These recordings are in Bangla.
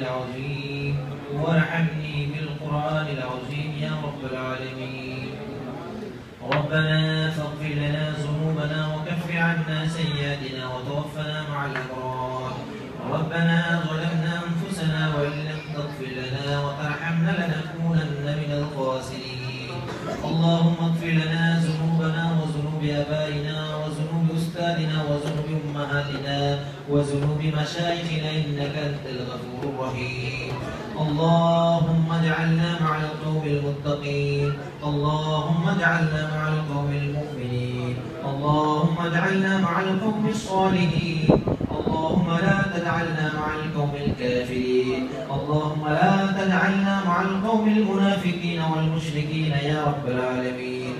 العظيم وارحمني بالقرآن العظيم يا رب العالمين. ربنا فاغفر لنا ذنوبنا وكفر عنا سيئاتنا وتوفنا مع الأبرار. ربنا ظلمنا أنفسنا وإن لم تغفر لنا وترحمنا لنكونن من الخاسرين. اللهم اغفر لنا ذنوبنا وذنوب آبائنا وذنوب أستاذنا وذنوب أمهاتنا وذنوب مشايخنا إنك أنت الغفور الرحيم. اللهم اجعلنا مع القوم المتقين. اللهم اجعلنا مع القوم المؤمنين. اللهم اجعلنا مع القوم الصالحين. اللهم لا تجعلنا مع القوم الكافرين. اللهم لا تجعلنا مع القوم المنافقين والمشركين يا رب العالمين.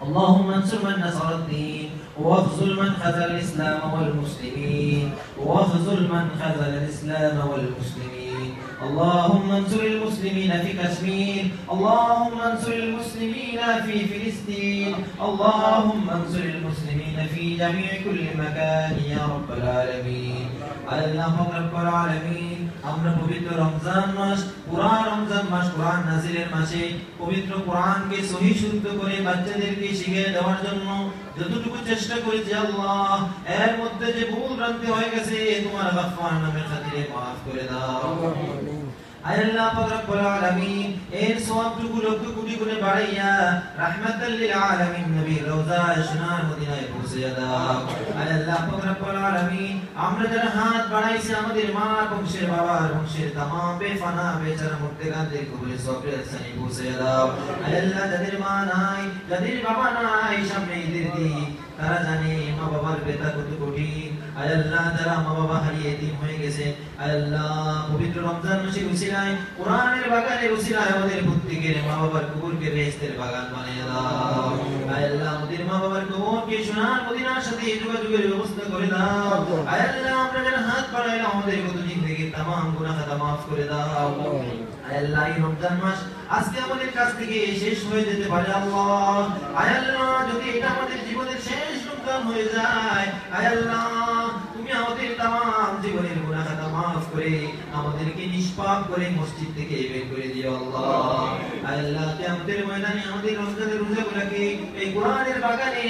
اللهم انصر من نصر الدين واخذل من خذل الإسلام والمسلمين واخذل من خذل الإسلام والمسلمين. اللهم انصر المسلمين في كشمير. اللهم انصر المسلمين في فلسطين. اللهم انصر المسلمين في جميع كل مكان يا رب العالمين. আল্লাহ রব্বুল আলামিন, আমরা পবিত্র রমজান মাস, পুরা রমজান মাস কোরআন নাযিলের মাসে পবিত্র কোরআনকে সহি শুদ্ধ করে বাচ্চাদেরকে শিখিয়ে দেওয়ার জন্য যতটুকু চেষ্টা করেছি আল্লাহ, এর মধ্যে যে ভুল ভ্রান্তি হয়ে গেছে তোমার গফফার নামের খাতিরে মাফ করে দাও। আল্লাহ পাক রব্বুল আলামিন এর সওয়াবটুকু লক্ষ কোটি গুণে বাড়াইয়া রাহমাতাল লিল আলামিন নবীর রওজা সোনার মদিনায় পৌঁছে দাও। আল্লাহ পাক রব্বুল আলামিন আমরা যারা হাত বাড়াইছি আমাদের মা বংশের বাবার বংশের तमाम বেফানা বেচারা মুর্তেগানদের কবরে সবরের সানি পৌঁছে দাও। আল্লাহ যাদের মা নাই, যাদের বাবা নাই, সামনে ঈদের দিন তারা জানে মা বাবার বেতা কত কঠিন। আল্লাহ যারা মা বাবা হারিয়ে এতিম হয়ে গেছে, আল্লাহ পবিত্র রমজান মাসে উসিলায় কোরআনের বাগানের উসিলায় আমাদের প্রত্যেকের মা বাবার কবরকে বেহেশতের বাগান বানিয়ে দাও। আল্লাহ আমাদের মা বাবার কবরকে সোনার মদিনার সাথে যোগাযোগের ব্যবস্থা করে দাও। আল্লাহ আমরা যারা হাত বাড়াইলাম আমাদের কত জিন্দেগির तमाम গুনাহ খাতা maaf করে দাও। আল্লাহ এই রমজান মাস আজকে আমাদের কাছ থেকে শেষ হয়ে যেতে পারে আল্লাহ। আল্লাহ যদি এটা আমাদের জীবনের শেষ রমজান হয়ে যায়, আল্লাহ তুমি আমাদের तमाम জীবনের গুনাহ খাতা maaf করে আমাদেরকে নিষ্পাপ করে মসজিদ থেকে বের করে দিও আল্লাহ। আল্লাহ কিয়ামতের ময়দানে আমাদের রমজানের রোজাগুলোকে এই কোরআনের বাগানে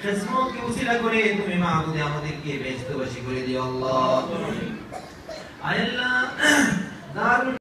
খিদমতকে উসিলা করে তুমি মাহবুবে আমাদেরকে বেহেশতবাসী করে দিও আল্লাহ। আল্লাহ